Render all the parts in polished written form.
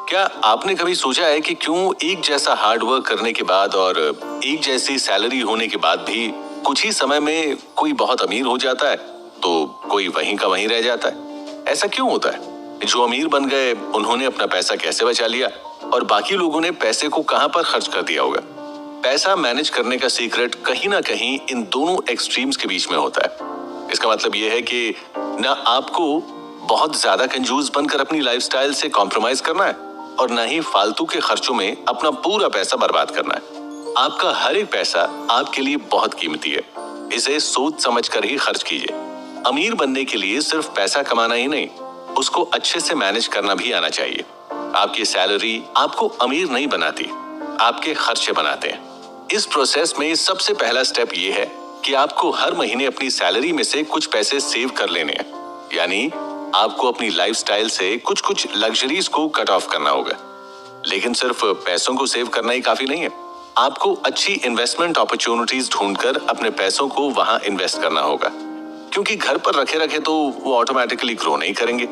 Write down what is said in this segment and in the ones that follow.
क्या आपने कभी सोचा है कि क्यों एक जैसा हार्ड वर्क करने के बाद और एक जैसी सैलरी होने के बाद भी कुछ ही समय में कोई बहुत अमीर हो जाता है तो कोई वहीं का वहीं रह जाता है? ऐसा क्यों होता है? जो अमीर बन गए उन्होंने अपना पैसा कैसे बचा लिया और बाकी लोगों ने पैसे को कहां पर खर्च कर दिया होगा? पैसा मैनेज करने का सीक्रेट कहीं ना कहीं इन दोनों एक्सट्रीम्स के बीच में होता है। इसका मतलब यह है कि ना आपको बहुत ज्यादा कंजूस बनकर अपनी लाइफस्टाइल से कॉम्प्रोमाइज करना है और ना ही फालतू के खर्चों में अपना पूरा पैसा बर्बाद करना है। आपका हर एक पैसा आपके लिए बहुत कीमती है, इसे सोच समझ कर ही खर्च कीजिए। अमीर बनने के लिए सिर्फ पैसा कमाना ही नहीं, उसको अच्छे से मैनेज करना भी आना चाहिए। आपकी सैलरी आपको अमीर नहीं बनाती, आपके खर्चे बनाते हैं। इस प्रोसेस में सबसे पहला स्टेप ये है कि आपको हर महीने अपनी सैलरी में से कुछ पैसे सेव कर लेने हैं। यानी आपको अपनी लाइफस्टाइल से कुछ कुछ लग्जरीज को कट ऑफ करना होगा। लेकिन सिर्फ पैसों को सेव करना ही काफी नहीं है, आपको अच्छी इन्वेस्टमेंट अपॉर्चुनिटीज ढूंढकर अपने पैसों को वहां इन्वेस्ट करना होगा, क्योंकि घर पर रखे रखे तो वो ऑटोमेटिकली ग्रो नहीं करेंगे।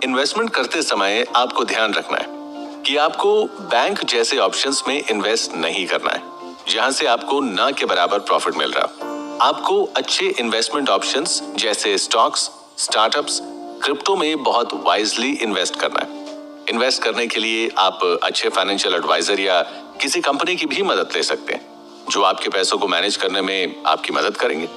इन्वेस्टमेंट करते समय आपको ध्यान रखना है कि आपको बैंक जैसे ऑप्शंस में इन्वेस्ट नहीं करना है, जहां से आपको ना के बराबर प्रॉफिट मिल रहा। आपको अच्छे इन्वेस्टमेंट ऑप्शंस जैसे स्टॉक्स, स्टार्टअप्स, क्रिप्टो में बहुत वाइजली इन्वेस्ट करना है। इन्वेस्ट करने के लिए आप अच्छे फाइनेंशियल एडवाइजर या किसी कंपनी की भी मदद ले सकते हैं, जो आपके पैसों को मैनेज करने में आपकी मदद करेंगे।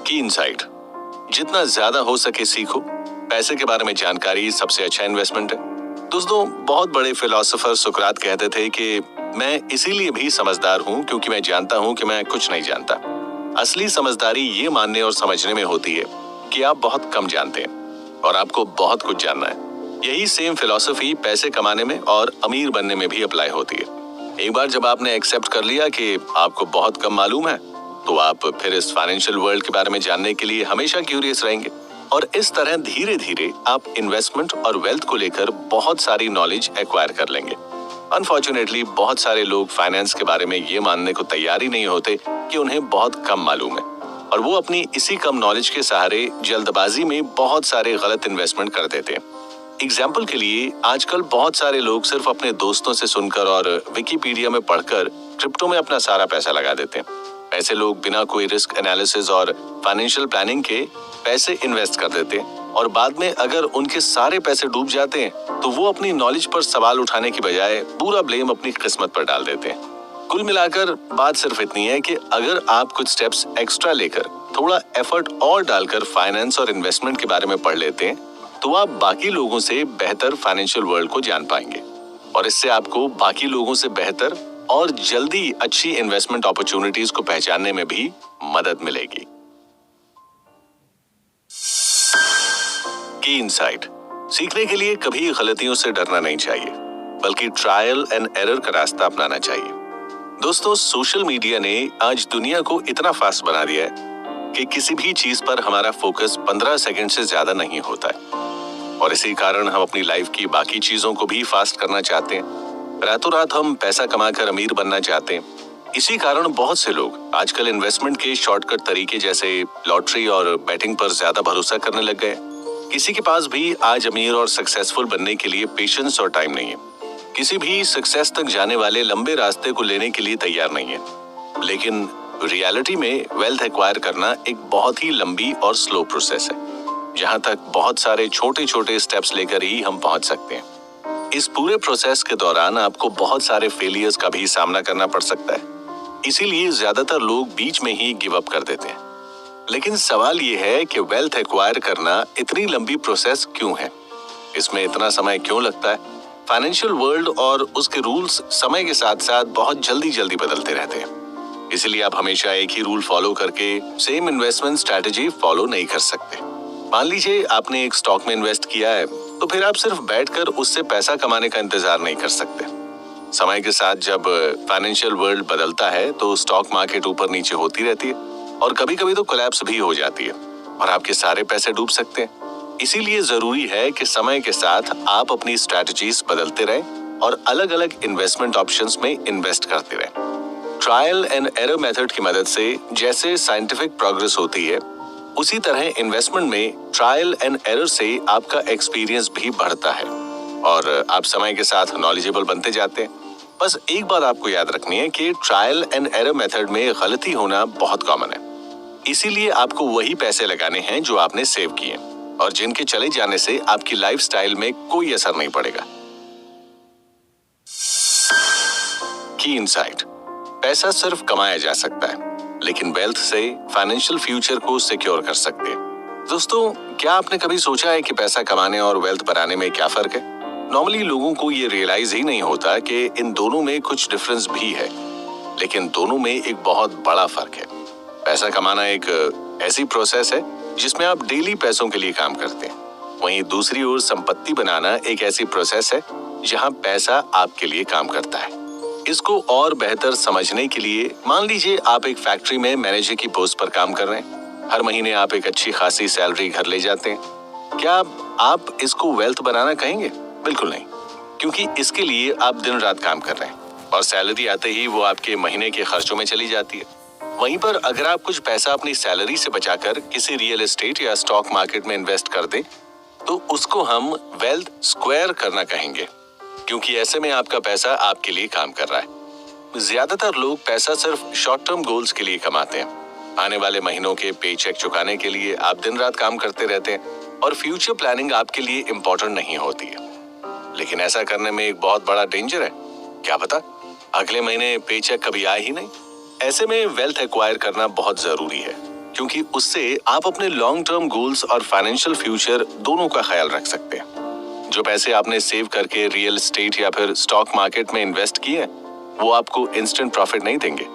की इनसाइट, जितना ज्यादा हो सके सीखो। पैसे के बारे में जानकारी सबसे अच्छा इन्वेस्टमेंट है। दोस्तों, बहुत बड़े फिलोसोफर सुकरात कहते थे कि मैं इसीलिए भी समझदार हूं क्योंकि मैं जानता हूं कि मैं कुछ नहीं जानता। असली समझदारी ये मानने और समझने में होती है कि आप बहुत कम जानते हैं और आपको बहुत कुछ जानना है। यही सेम फिलॉसफी पैसे कमाने में और अमीर बनने में भी अप्लाई होती है। एक बार जब आपने एक्सेप्ट कर लिया कि आपको बहुत कम मालूम है, तो आप फिर इस फाइनेंशियल वर्ल्ड के बारे में जानने के लिए हमेशा क्यूरियस रहेंगे और इस तरह धीरे धीरे आप इन्वेस्टमेंट और वेल्थ को लेकर बहुत सारी नॉलेज एक्वायर कर लेंगे। अनफॉर्चुनेटली बहुत सारे लोग फाइनेंस के बारे में ये मानने को तैयार ही नहीं होते कि उन्हें बहुत कम मालूम है और वो अपनी इसी कम नॉलेज के सहारे जल्दबाजी में बहुत सारे गलत इन्वेस्टमेंट कर देते हैं। एग्जाम्पल के लिए आजकल बहुत सारे लोग सिर्फ अपने दोस्तों से सुनकर और विकिपीडिया में पढ़कर क्रिप्टो में अपना सारा पैसा लगा देते हैं। ऐसे लोग बिना कोई रिस्क एनालिसिस और फाइनेंशियल प्लानिंग के पैसे इन्वेस्ट कर देते हैं और बाद में अगर उनके सारे पैसे डूब जाते हैं तो वो अपनी नॉलेज पर सवाल उठाने की बजाय पूरा ब्लेम अपनी किस्मत पर डाल देते हैं। कुल मिलाकर बात सिर्फ इतनी है कि अगर आप कुछ स्टेप्स एक्स्ट्रा लेकर थोड़ा एफर्ट और डालकर फाइनेंस और इन्वेस्टमेंट के बारे में पढ़ लेते हैं तो आप बाकी लोगों से बेहतर फाइनेंशियल वर्ल्ड को जान पाएंगे और इससे आपको बाकी लोगों से बेहतर और जल्दी अच्छी इन्वेस्टमेंट अपॉर्चुनिटीज को पहचानने में भी मदद मिलेगी। की इनसाइट, सीखने के लिए कभी गलतियों से डरना नहीं चाहिए, बल्कि ट्रायल एंड एरर का रास्ता अपनाना चाहिए। दोस्तों, सोशल मीडिया ने आज दुनिया को इतना फास्ट बना दिया है कि किसी भी चीज पर हमारा फोकस 15 सेकंड से ज्यादा नहीं होता है और इसी कारण हम अपनी लाइफ की बाकी चीजों को भी फास्ट करना चाहते हैं। रातों रात हम पैसा कमाकर अमीर बनना चाहते हैं। इसी कारण बहुत से लोग आजकल इन्वेस्टमेंट के शॉर्टकट तरीके जैसे लॉटरी और बैटिंग पर ज्यादा भरोसा करने लग गए। किसी के पास भी आज अमीर और सक्सेसफुल बनने के लिए पेशेंस और टाइम नहीं है। किसी भी सक्सेस तक जाने वाले लंबे रास्ते को लेने के लिए तैयार नहीं है। लेकिन रियलिटी में वेल्थ एक्वायर करना एक बहुत ही लंबी और स्लो प्रोसेस है, जहां तक बहुत सारे छोटे छोटे स्टेप्स लेकर ही हम पहुंच सकते हैं। इस पूरे प्रोसेस के दौरान आपको बहुत सारे फेलियर्स का भी सामना करना पड़ सकता है, इसीलिए ज्यादातर लोग बीच में ही गिव अप कर देते हैं। लेकिन सवाल ये है कि वेल्थ एक्वायर करना इतनी लंबी प्रोसेस क्यों है? इसमें इतना समय क्यों लगता है? फाइनेंशियल वर्ल्ड और उसके रूल्स समय के साथ साथ बहुत जल्दी जल्दी बदलते रहते हैं, इसलिए आप हमेशा एक ही रूल फॉलो करके सेम इन्वेस्टमेंट स्ट्रैटेजी फॉलो नहीं कर सकते। मान लीजिए आपने एक स्टॉक में इन्वेस्ट किया है, तो फिर आप सिर्फ बैठकर उससे पैसा कमाने का इंतजार नहीं कर सकते। समय के साथ जब फाइनेंशियल वर्ल्ड बदलता है तो स्टॉक मार्केट ऊपर नीचे होती रहती है और कभी कभी तो कोलैप्स भी हो जाती है और आपके सारे पैसे डूब सकते हैं। इसीलिए जरूरी है कि समय के साथ आप अपनी स्ट्रैटेजीज बदलते रहें और अलग अलग इन्वेस्टमेंट ऑप्शंस में इन्वेस्ट करते रहें। ट्रायल एंड एरर मेथड की मदद से जैसे साइंटिफिक प्रोग्रेस होती है, उसी तरह इन्वेस्टमेंट में ट्रायल एंड एरर से आपका एक्सपीरियंस भी बढ़ता है और आप समय के साथ नॉलेजेबल बनते जाते हैं। बस एक बात आपको याद रखनी है कि ट्रायल एंड एरर मेथड में गलती होना बहुत कॉमन है। इसीलिए आपको वही पैसे लगाने हैं जो आपने सेव किए और जिनके चले जाने से आपकी लाइफस्टाइल में कोई असर नहीं पड़ेगा। की इनसाइट: पैसा सिर्फ कमाया जा सकता है, लेकिन वेल्थ से फाइनेंशियल फ्यूचर को सिक्योर कर सकते हैं। दोस्तों, क्या आपने कभी सोचा है कि पैसा कमाने और वेल्थ बनाने में क्या फर्क है? नॉर्मली लोगों को ये रियलाइज ही नहीं होता कि इन दोनों में कुछ डिफरेंस भी है, लेकिन दोनों में एक बहुत बड़ा फर्क है। पैसा कमाना एक ऐसी प्रोसेस है जिसमें आप डेली पैसों के लिए काम करते हैं। वहीं दूसरी ओर संपत्ति बनाना एक ऐसी प्रोसेस है जहां पैसा आपके लिए काम करता है। इसको और बेहतर समझने के लिए मान लीजिए आप एक फैक्ट्री में मैनेजर की पोस्ट पर काम कर रहे हैं। हर महीने आप एक अच्छी खासी सैलरी घर ले जाते हैं। क्या आप इसको वेल्थ बनाना कहेंगे? बिल्कुल नहीं, क्योंकि इसके लिए आप दिन रात काम कर रहे हैं और सैलरी आते ही वो आपके महीने के खर्चों में चली जाती है। वहीं पर अगर आप कुछ पैसा अपनी सैलरी से बचाकर किसी रियल एस्टेट या स्टॉक मार्केट में इन्वेस्ट कर दें, तो उसको हम वेल्थ स्क्वायर करना कहेंगे, क्योंकि ऐसे में आपका पैसा आपके लिए काम कर रहा है। ज्यादातर लोग पैसा सिर्फ शॉर्ट टर्म गोल्स के लिए कमाते हैं। आने वाले महीनों के पे चेक चुकाने के लिए आप दिन रात काम करते रहते हैं और फ्यूचर प्लानिंग आपके लिए इम्पोर्टेंट नहीं होती है। लेकिन ऐसा करने में एक बहुत बड़ा डेंजर है। क्या पता अगले महीने पे चेक कभी आए ही नहीं। ऐसे में वेल्थ एक्वायर करना बहुत जरूरी है, क्योंकि उससे आप अपने लॉन्ग टर्म गोल्स और फाइनेंशियल फ्यूचर दोनों का ख्याल रख सकते हैं। जो पैसे आपने सेव करके रियल एस्टेट या फिर स्टॉक मार्केट में इन्वेस्ट किए, वो आपको इंस्टेंट प्रॉफिट नहीं देंगे,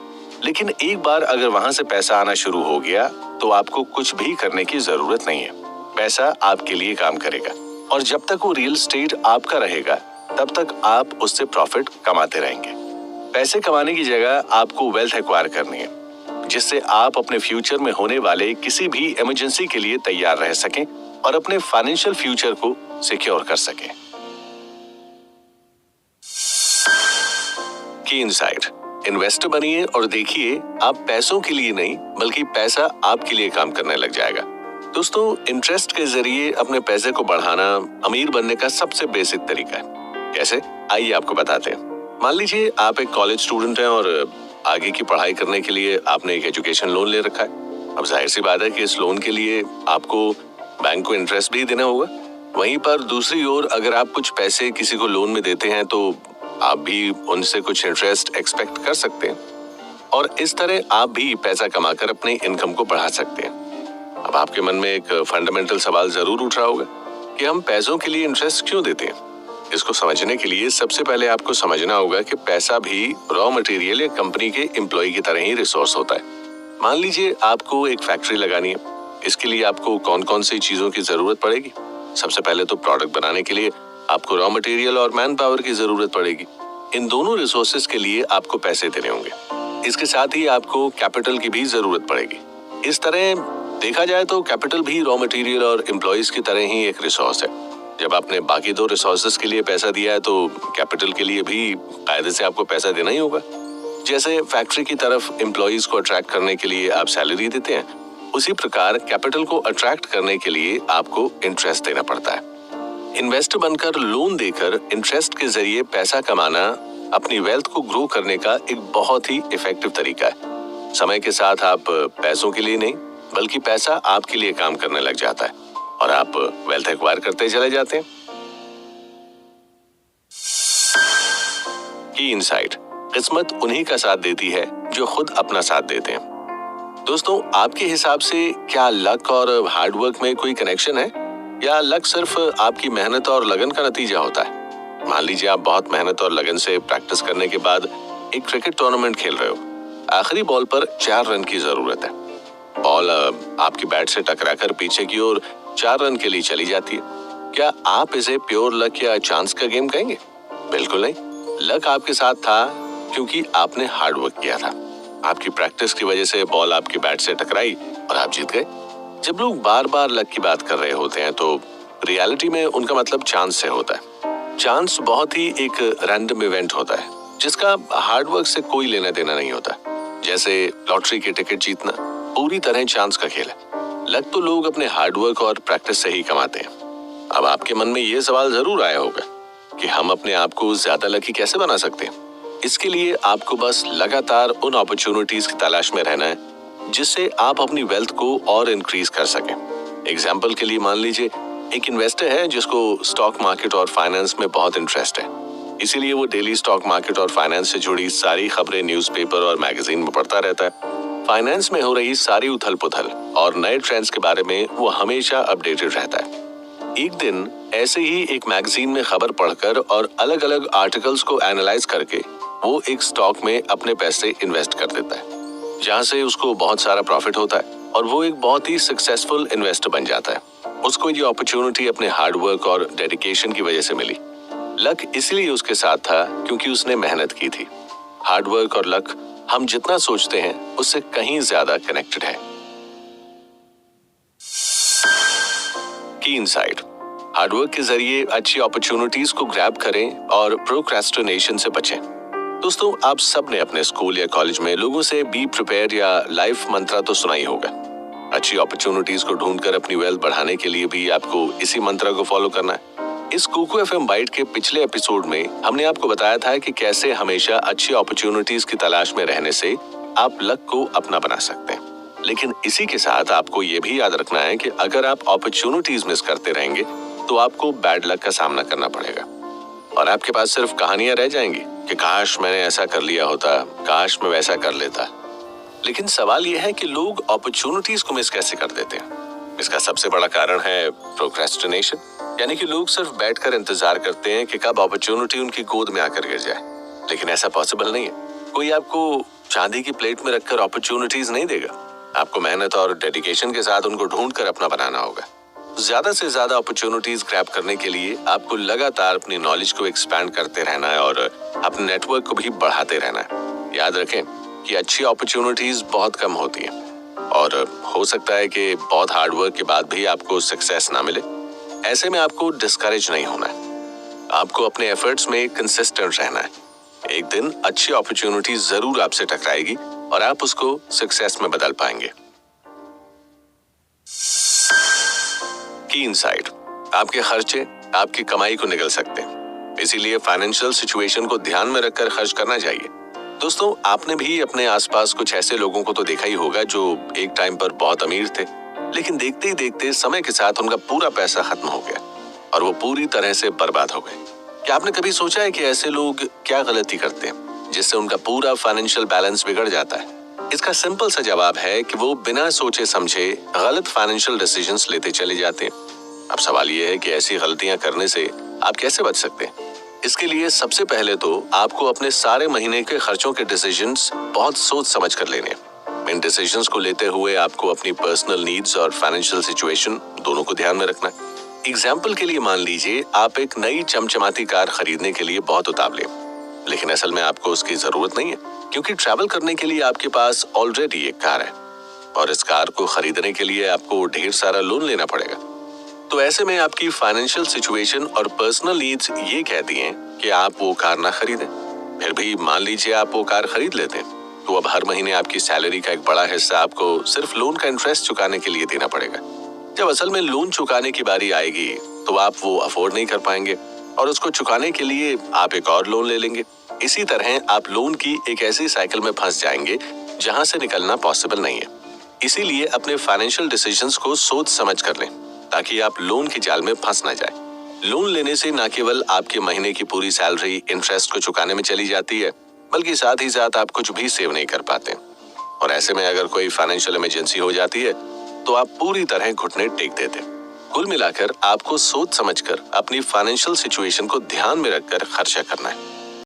लेकिन एक बार अगर वहां से पैसा आना शुरू हो गया तो आपको कुछ भी करने की जरूरत नहीं है। पैसा आपके लिए काम करेगा और जब तक वो रियल एस्टेट आपका रहेगा तब तक आप उससे प्रॉफिट कमाते रहेंगे। पैसे कमाने की जगह आपको वेल्थ एक्वायर करनी है, जिससे आप अपने फ्यूचर में होने वाले किसी भी इमरजेंसी के लिए तैयार रह सकें और अपने फाइनेंशियल फ्यूचर को सिक्योर कर सकें। की इनसाइट: इन्वेस्टर बनिए और देखिए आप पैसों के लिए नहीं बल्कि पैसा आपके लिए काम करने लग जाएगा। दोस्तों, इंटरेस्ट के जरिए अपने पैसे को बढ़ाना अमीर बनने का सबसे बेसिक तरीका है। कैसे? आइए आपको बताते हैं। मान लीजिए आप एक कॉलेज स्टूडेंट हैं और आगे की पढ़ाई करने के लिए आपने एक एजुकेशन लोन ले रखा है। अब जाहिर सी बात है कि इस लोन के लिए आपको बैंक को इंटरेस्ट भी देना होगा। वहीं पर दूसरी ओर अगर आप कुछ पैसे किसी को लोन में देते हैं तो आप भी उनसे कुछ इंटरेस्ट एक्सपेक्ट कर सकते हैं और इस तरह आप भी पैसा कमाकर अपने इनकम को बढ़ा सकते हैं। अब आपके मन में एक फंडामेंटल सवाल जरूर उठ रहा होगा कि हम पैसों के लिए इंटरेस्ट क्यों देते हैं। इसको समझने के लिए सबसे पहले आपको समझना होगा कि पैसा भी रॉ मटेरियल या कंपनी के एम्प्लॉय की तरह ही रिसोर्स होता है। मान लीजिए आपको एक फैक्ट्री लगानी है। इसके लिए आपको कौन कौन सी चीजों की जरूरत पड़ेगी? सबसे पहले तो प्रोडक्ट बनाने के लिए आपको रॉ मटेरियल और मैन पावर की जरूरत पड़ेगी। इन दोनों रिसोर्सेज के लिए आपको पैसे देने होंगे। इसके साथ ही आपको कैपिटल की भी जरूरत पड़ेगी। इस तरह देखा जाए तो कैपिटल भी रॉ मटेरियल और एम्प्लॉइज की तरह ही एक रिसोर्स है। जब आपने बाकी दो रिसोर्सेज के लिए पैसा दिया है तो कैपिटल के लिए भी कायदे से आपको पैसा देना ही होगा। जैसे फैक्ट्री की तरफ एम्प्लॉइज को अट्रैक्ट करने के लिए आप सैलरी देते हैं, उसी प्रकार कैपिटल को अट्रैक्ट करने के लिए आपको इंटरेस्ट देना पड़ता है। इन्वेस्टर बनकर लोन देकर इंटरेस्ट के जरिए पैसा कमाना अपनी वेल्थ को ग्रो करने का एक बहुत ही इफेक्टिव तरीका है। समय के साथ आप पैसों के लिए नहीं बल्कि पैसा आपके लिए काम करने लग जाता है और आप वेल्थ एक्वायर करते चले जाते हैं। की इनसाइट: किस्मत उन्हीं का साथ देती है जो खुद अपना साथ देते हैं। दोस्तों, आपके हिसाब से क्या लक और हार्डवर्क में कोई कनेक्शन है या लक सिर्फ आपकी मेहनत और लगन का नतीजा होता है? मान लीजिए आप बहुत मेहनत और लगन से प्रैक्टिस करने के बाद एक क्रिकेट टूर्नामेंट खेल रहे हो। आखिरी बॉल पर 4 रन की जरूरत है। बॉल आपकी बैट से टकराकर पीछे की ओर 4 रन के लिए चली जाती है। क्या आप इसे प्योर लक या चांस का गेम कहेंगे? बिल्कुल नहीं। लक आपके साथ था क्योंकि आपने हार्ड वर्क किया था। आपकी प्रैक्टिस की वजह से बॉल आपकी बैट से टकराई और आप जीत गए। जब लोग बार बार लक की बात कर रहे होते हैं तो रियलिटी में उनका मतलब चांस से होता है। चांस बहुत ही एक रैंडम इवेंट होता है जिसका हार्ड वर्क से कोई लेना देना नहीं होता। जैसे लॉटरी की टिकट जीतना पूरी तरह चांस का खेल है, लक तो लोग अपने हार्डवर्क और प्रैक्टिस से ही कमाते हैं। अब आपके मन में ये सवाल जरूर आया होगा कि हम अपने आप को ज्यादा लकी कैसे बना सकते हैं। इसके लिए आपको बस लगातार उन अपॉर्चुनिटीज की तलाश में रहना है जिससे आप अपनी वेल्थ को और इंक्रीज कर सकें। एग्जाम्पल के लिए मान लीजिए एक इन्वेस्टर है जिसको स्टॉक मार्केट और फाइनेंस में बहुत इंटरेस्ट है, इसीलिए वो डेली स्टॉक मार्केट और फाइनेंस से जुड़ी सारी खबरें न्यूज़पेपर और मैगजीन में पढ़ता रहता है। फाइनेंस में हो रही सारी उथल पुथल और नए ट्रेंड्स के बारे में वो हमेशा अपडेटेड रहता है। एक दिन ऐसे ही एक मैगजीन में खबर पढ़कर और अलग अलग आर्टिकल्स को एनालाइज करके वो एक स्टॉक में अपने पैसे इन्वेस्ट कर देता है, जहां से उसको बहुत सारा प्रॉफिट होता है और वो एक बहुत ही सक्सेसफुल इन्वेस्टर बन जाता है। उसको ये अपॉर्चुनिटी अपने हार्डवर्क और डेडिकेशन की वजह से मिली। लक इसलिए उसके साथ था क्योंकि उसने मेहनत की थी। हार्डवर्क और लक हम जितना सोचते हैं उससे कहीं ज्यादा कनेक्टेड है। की इनसाइट, हार्डवर्क के जरिए अच्छी अपॉर्चुनिटीज को ग्रैब करें और प्रोक्रेस्टिनेशन से बचें। दोस्तों, आप सब ने अपने स्कूल या कॉलेज में लोगों से बी प्रिपेयर या लाइफ मंत्रा तो सुना ही होगा। अच्छी अपॉर्चुनिटीज को ढूंढकर अपनी वेल्थ बढ़ाने के लिए भी आपको इसी मंत्रा को फॉलो करना है। इस कुकू एफएम बाइट के पिछले एपिसोड में हमने आपको बताया था कि कैसे हमेशा अच्छी अपॉर्चुनिटीज की तलाश में रहने से आप लक को अपना बना सकते हैं। लेकिन इसी के साथ आपको ये भी याद रखना है कि अगर आप अपॉर्चुनिटीज मिस करते रहेंगे तो आपको बैड लक का सामना करना पड़ेगा और आपके पास सिर्फ कहानियां रह जाएंगी कि काश मैंने ऐसा कर लिया होता, काश मैं वैसा कर लेता। लेकिन सवाल यह है कि लोग अपॉर्चुनिटीज को मिस कैसे कर देते हैं। इसका सबसे बड़ा कारण है प्रोक्रेस्टिनेशन, यानी कि लोग सिर्फ बैठकर इंतजार करते हैं कि कब अपॉर्चुनिटी उनकी गोद में आकर गिर जाए। लेकिन ऐसा पॉसिबल नहीं है। कोई आपको चांदी की प्लेट में रखकर अपॉर्चुनिटीज नहीं देगा। आपको मेहनत और डेडिकेशन के साथ उनको ढूंढकर अपना बनाना होगा। ज्यादा से ज्यादा अपॉर्चुनिटीज ग्रैब करने के लिए आपको लगातार अपनी नॉलेज को एक्सपैंड करते रहना है और अपने नेटवर्क को भी बढ़ाते रहना है। याद रखें कि अच्छी अपॉर्चुनिटीज बहुत कम होती हैं और हो सकता है कि बहुत हार्डवर्क के बाद भी आपको सक्सेस ना मिले। ऐसे में आपको डिस्करेज नहीं होना है। आपको अपने एफर्ट्स में कंसिस्टेंट रहना है। एक दिन अच्छी अपॉर्चुनिटी जरूर आपसे टकराएगी और आप उसको सक्सेस में बदल पाएंगे। की इनसाइट, आपके खर्चे आपकी कमाई को निगल सकते हैं, इसीलिए फाइनेंशियल सिचुएशन को ध्यान में रखकर खर्च करना चाहिए। दोस्तों, आपने भी अपने आसपास कुछ ऐसे लोगों को तो देखा ही होगा जो एक टाइम पर बहुत अमीर थे, लेकिन देखते ही देखते समय के साथ उनका पूरा पैसा खत्म हो गया और वो पूरी तरह से बर्बाद हो गए। क्या आपने कभी सोचा है कि ऐसे लोग क्या गलती करते हैं जिससे उनका पूरा फाइनेंशियल बैलेंस बिगड़ जाता है? इसका सिंपल सा जवाब है कि वो बिना सोचे समझे गलत फाइनेंशियल डिसीजंस लेते चले जाते हैं। अब सवाल ये है कि ऐसी गलतियां करने से आप कैसे बच सकते हैं? इसके लिए सबसे पहले तो आपको अपने सारे महीने के खर्चों के डिसीजंस बहुत सोच समझ कर लेने हैं। इन डिसीजंस को लेते हुए आपको अपनी पर्सनल नीड्स और फाइनेंशियल सिचुएशन दोनों को ध्यान में रखना है। एग्जाम्पल के लिए मान लीजिए आप एक नई चमचमाती कार खरीदने के लिए बहुत उतावले, लेकिन असल में आपको उसकी जरूरत नहीं है क्योंकि ट्रैवल करने के लिए आपके पास ऑलरेडी एक कार है और इस कार को खरीदने के लिए आपको ढेर सारा लोन लेना पड़ेगा। तो ऐसे में आपकी फाइनेंशियल सिचुएशन और पर्सनल नीड्स ये कहती हैं कि आप वो कार ना खरीदें। फिर भी मान लीजिए आप वो कार खरीद लेते हैं, तो अब हर महीने आपकी सैलरी का एक बड़ा हिस्सा आपको सिर्फ लोन का इंटरेस्ट चुकाने के लिए देना पड़ेगा। जब असल में लोन चुकाने की बारी आएगी तो आप वो अफोर्ड नहीं कर पाएंगे और उसको चुकाने के लिए आप एक और लोन ले लेंगे। इसी तरह आप लोन की एक ऐसी साइकिल में फंस जाएंगे जहां से निकलना पॉसिबल नहीं है। इसीलिए अपने फाइनेंशियल डिसीजंस को सोच समझ कर लें ताकि आप लोन के जाल में फंस ना जाए। लोन लेने से न केवल आपके महीने की पूरी सैलरी इंटरेस्ट को चुकाने में चली जाती है, बल्कि साथ ही साथ आप कुछ भी सेव नहीं कर पाते और ऐसे में अगर कोई फाइनेंशियल इमरजेंसी हो जाती है तो आप पूरी तरह घुटने टेक देते। कुल मिलाकर आपको सोच समझकर अपनी फाइनेंशियल सिचुएशन को ध्यान में रखकर खर्चा करना है।